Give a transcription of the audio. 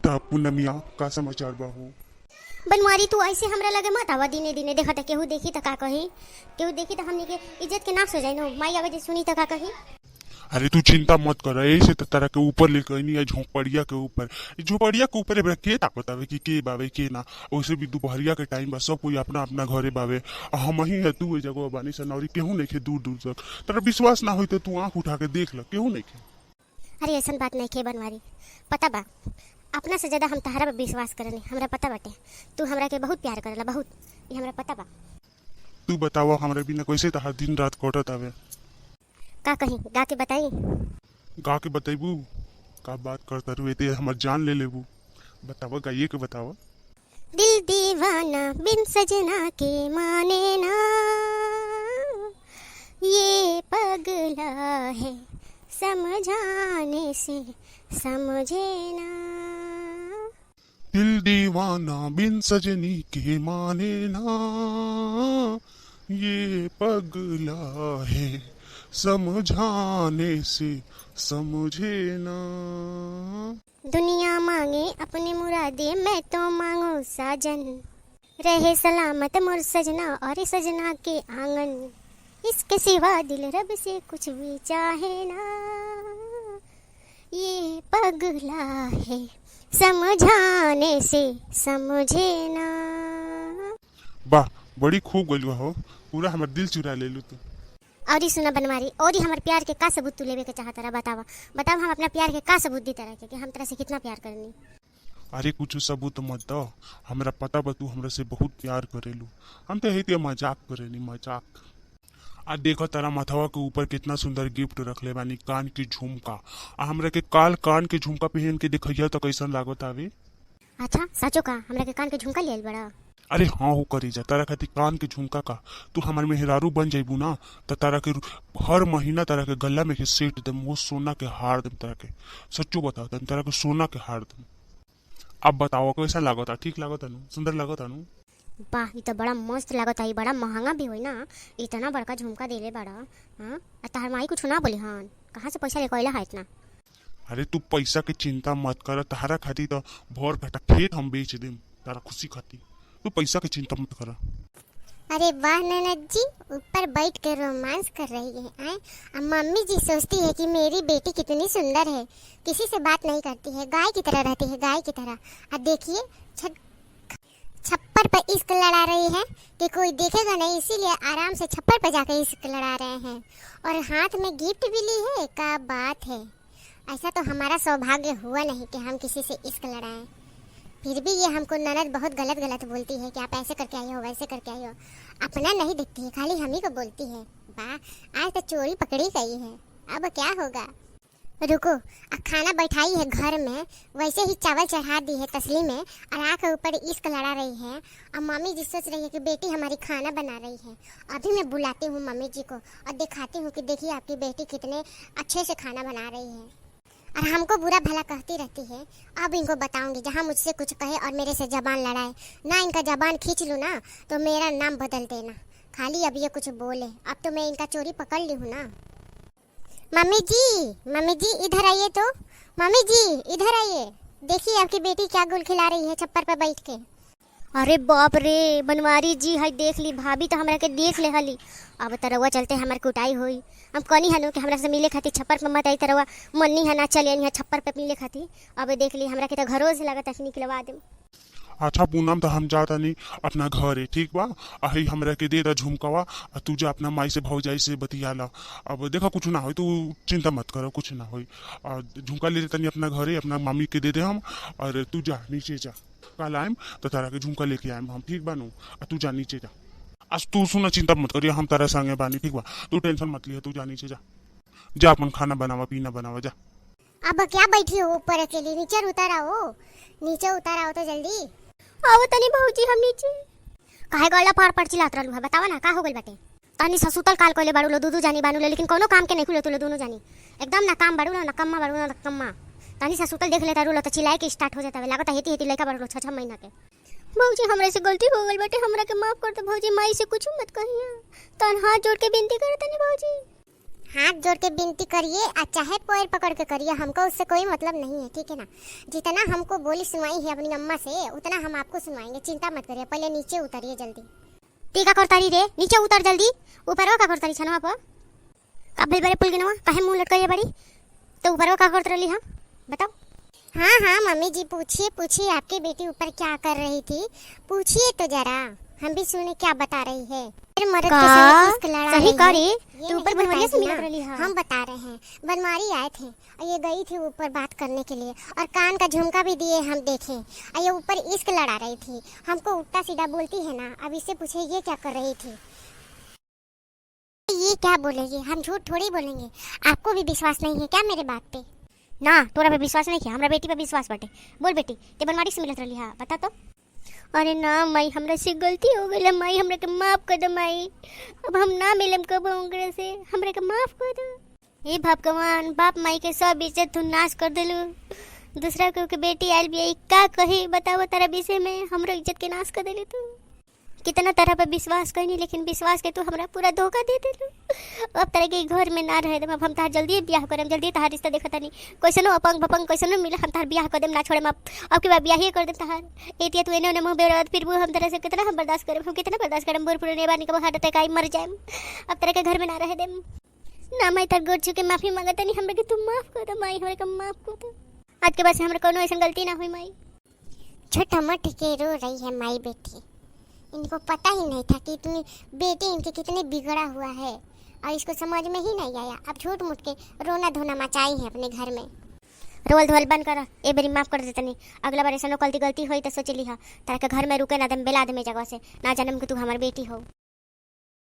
बता पूनमिया का समाचार बाहू। बनवारी तू ऐसे हमरा लगे मत आवा दिने दिने देखा था केहू देखी त का कही, केहू देखी त हमनी के इज्जत के नाश हो जाई न। माई आवे जे सुनी त का कही। अरे तू चिंता मत कर, ऐसे तो तरह के ऊपर लेकर नहीं है झोपड़िया के ऊपर। झोपड़िया के ऊपर के ताकत आवे कि के बावे के ना। वैसे भी दोपहरिया के टाइम बा, सब कोई अपना अपना घरे बावे। हम ही है तू जगह बानी सनौरी केहू नहीं खे दूर दूर तक। तेरा विश्वास ना हो तो तू आंख उठा के देख ल, केहू नहीं खे। अरे ऐसा बात नहीं खे बनवारी, पता बा अपना से ज्यादा हम तहरा पे विश्वास करनी। हमरा पता बाटे तू हमरा के बहुत प्यार करेला, बहुत, ये हमरा पता बा। तू बतावा हमरा बिना कैसे तहार दिन रात कटत आवे। का कही गा के बताई। गा के बतेबू का बात करता रू, एते हमर जान ले लेबू। बतावा गाइए के बतावा। दिल दीवाना बिन सजना के माने ना, ये पगला है समझाने से समझे ना। दिल दीवाना बिन सजनी के माने ना, ये पगला है समझाने से समझे ना। दुनिया मांगे अपने मुरादे, मैं तो मांगू साजन। रहे सलामत मोर सजना और सजना के आंगन। इसके सिवा दिल रब से कुछ भी चाहे ना, ये पगला है समझाने से समझे ना। वाह बड़ी खूब गलुआ हो, पूरा हमार दिल चुरा ले लू तू। और ही सुना बनवारी, और ही हमारे प्यार के का सबूत तू लेवे के चाहता रहा। बतावा बतावा हम अपना प्यार के का सबूत दी तरह के कि हम तरह से कितना प्यार करनी। अरे कुछ सबूत मत दो, हमरा पता बा तू हमरा से बहुत प्यार करेलू। हम तो हेती मजाक करेनी, मजाक। आ देखो तारा माथवा के ऊपर कितना सुंदर गिफ्ट रखले बानी, कान की झुमका। आ हमरा के कान के झुमका पहन के दिखैया तो कैसन लागत आवे। अच्छा सचो का हमरा के कान के झुमका ले आइल बड़ा। अरे हाँ हो करी जा, तारा खातिर कान के झुमका का तू हमार मेहरारू बन जाइबू ना, तो तारा के हर महीना तारा के गला में के सेट देम, वो सोना के हार देम तारा के। सच्चो बताओ तन तारा के सोना के हार देम। अब बताओ कैसा लागता, ठीक लागता नु, सुंदर लागता नु। वाह ये तो बड़ा मस्त लागत है, बड़ा महंगा भी होई ना। इतना बड़का झुमका देले बड़ा। हां तहर माई कुछ ना बोली हन, कहां से पैसा लेके आइला है इतना। अरे तू पैसा के चिंता मत कर, तारा खातिर तो भोर घटा खेत हम बेच देम तारा खुशी खातिर। तू पैसा की चिंता मत कर। अरे वाह ननद जी, ऊपर बैठ कर रोमांस कर रही है। अब मम्मी जी सोचती है कि मेरी बेटी कितनी सुंदर है, किसी से बात नहीं करती है, गाय की तरह रहती है, गाय की तरह। अब देखिए छप्पर पर इश्क लड़ा रही है कि कोई देखेगा नहीं, इसीलिए आराम से छप्पर पर जाकर इश्क लड़ा रहे हैं। और हाथ में गिफ्ट भी ली है, क्या बात है। ऐसा तो हमारा सौभाग्य हुआ नहीं कि हम किसी से इश्क लड़ाएं। फिर भी ये हमको ननद बहुत गलत गलत बोलती है कि आप ऐसे करके आई हो, वैसे करके आई हो। अपना नहीं दिखती है, खाली हम ही को बोलती है। वाह आज तो चोरी पकड़ी गई है, अब क्या होगा। रुको, अब खाना बैठाई है घर में, वैसे ही चावल चढ़ा दी है तसली में, और आँख के ऊपर इश्क लड़ा रही है। अब मम्मी जी सोच रही है कि बेटी हमारी खाना बना रही है। अभी मैं बुलाती हूँ मम्मी जी को और दिखाती हूँ कि देखिए आपकी बेटी कितने अच्छे से खाना बना रही है। और हमको बुरा भला कहती रहती है। अब इनको बताऊंगी, जहाँ मुझसे कुछ कहे और मेरे से जबान लड़ाए ना, इनका जबान खींच लूँ ना तो मेरा नाम बदल देना। खाली अब ये कुछ बोले, अब तो मैं इनका चोरी पकड़ ली हूँ ना। मम्मी जी इधर आइए तो। मम्मी जी इधर आइए, देखिए आपकी बेटी क्या गुल खिला रही है छप्पर पर बैठ के। अरे बाप रे बनवारी जी, हाय देख ली भाभी तो हमरा के देख ले हली। अब तरवा चलते हमार कुटाई होई। हम कनी हनु कि हमरा से मिले खातिर छप्पर पर मत आई, तरवा मन्नी है ना चले यहाँ छप्पर पे मिले खातिर। अब देख ली हमरा के तो घरों से लगता है निकलवा देम। अच्छा पूनम तो हम जाता नहीं अपना घर है, ठीक बा। अही हमरा के दे दा झुमकावा, तू जा अपना माई से भौजाई से बतियाला। अब देखा कुछ ना हो, तू चिंता मत करो, कुछ ना हो। झुमका ले लेता नहीं अपना घर है, अपना मम्मी के दे दे हम। और तू जा नीचे जा, कल आयम तो तारा के झुमका लेके आयम हम, ठीक बानू। तू जा नीचे जा। आज तू सुना चिंता मत करिए, हम तारा संगे बानी, ठीक बा। तू टेंशन मत लिया, तू जा नीचे जा, जा अपन खाना बनावा पीना बनावा जा। अब क्या बैठी हो ऊपर अकेली, नीचे उतर आओ, नीचे उतर आओ तो जल्दी आओ तनी भौजी। हम नीचे काहे गला पार पार चिल्लात रहलू है, बतावा ना का हो गइल बाटे। तनी ससुतल काल कोले बाड़ू लो, दूधू जानी बानू ले, लेकिन कोनो काम के नहीं खुले तुले दोनों जानी। एकदम ना काम बाड़ू ना कम्मा बाड़ू ना कम्मा। तनी ससुतल देख लेता रो तो चिल्लाए के स्टार्ट हो जाता है, लागत हेती हेती लइका बाड़ू लो 6-6 महीना के। भौजी हमरे से गलती हो गइल बाटे, हमरा के माफ कर दे भौजी। माई से कुछ मत कहिया, तन हाथ जोड़ के विनती करत तनी भौजी। हाथ जोड़ के विनती करिए और चाहे पैर पकड़ के करिए, हमको उससे कोई मतलब नहीं है, ठीक है ना। जितना हमको बोली सुनवाई है अपनी अम्मा से उतना हम आपको सुनवाएंगे, चिंता मत करिए। पहले नीचे उतरिए जल्दी। टीका करतारी रे, नीचे उतर जल्दी। ऊपर का करतारी छनवा पर अब बड़े पुल गिनवा काहे मुंह लटकाइए बड़ी, तो ऊपर का करत रही हम बताओ। हाँ हाँ मम्मी जी, पूछिए पूछिए, आपकी बेटी ऊपर क्या कर रही थी, पूछिए तो जरा, हम भी सुने क्या बता रही है। फिर मर्द के संग इश्क लड़ा सही रही है। करी, ये तू ऊपर नहीं बनवारिया से बताएगी मिलत ना। रही है। हम बता रहे हैं, बनवारी आए थे और ये गई थी ऊपर बात करने के लिए, और कान का झुमका भी दिए हम देखे, और ये ऊपर इश्क लड़ा रही थी। हमको उल्टा सीधा बोलती है ना। अब इससे पूछे ये क्या कर रही थी, ये क्या बोलेगी, हम झूठ थोड़ी बोलेंगे। आपको भी विश्वास नहीं है क्या मेरे बात पे? ना तोरा पे विश्वास नहीं किया, हमरा बेटी पे विश्वास बाटे। बोल बेटी, ते बनवारी से मिलत रही है, बता तो। अरे ना माई, हमरा से गलती हो गई माई, हमरा के माफ कर दे माई। अब हम ना मिलम कब ओकरे से, हमरा के माफ कर दे। हे भगवान, बाप माई के सब इज्जत तू नाश कर देलू। दूसरा के बेटी आयल भी का कही बताओ तारा विषय में, हमरो इज्जत के नाश कर देलू तू। कितना तरह पे विश्वास करनी, लेकिन विश्वास के तू हमरा पूरा धोखा दे देलू। अब तरह के घर में ना रहे, अब हम तार जल्दी ब्याह करम, जल्दी तार रिश्ता देखता नहीं। कैसनो अपंग भपंग कैसनो मिले, हम तार ब्याह कर देम, ना छोड़े। अब के बाद ब्याह ही कर देम तार। एतिया तू एने ओने मुंह बेरत फिर हम तरह से कितना हम बर्दाश्त करम, हम कितना बर्दाश्त करम। बुर पुरने बानी के हार्ट अटैक आई मर जाएम। अब तरह के घर में ना रहे देम ना। मैं तार गोड़ छू के माफी मांगता नहीं, हमरा के तू माफ कर दे माई, हमरा के माफ कर दे। आज के बाद से हमरा कोनो ऐसा गलती ना हुई माई। छोटा मोटी के रो रही है माई बेटी, इनको पता ही नहीं था कि इतनी बेटी इनके कितने बिगड़ा हुआ है, और इसको समझ में ही नहीं आया। अब झूठ मूठ के रोना धोना मचाई है अपने घर में। रोल धोल बंद कर, ए बेरी माफ कर देते नहीं। अगला बार ऐसा गलती होई तो सोच ली हा, तारा के घर में रुके ना दम, बेला दे में जगह से, ना जानम कि तू हमारी बेटी हो।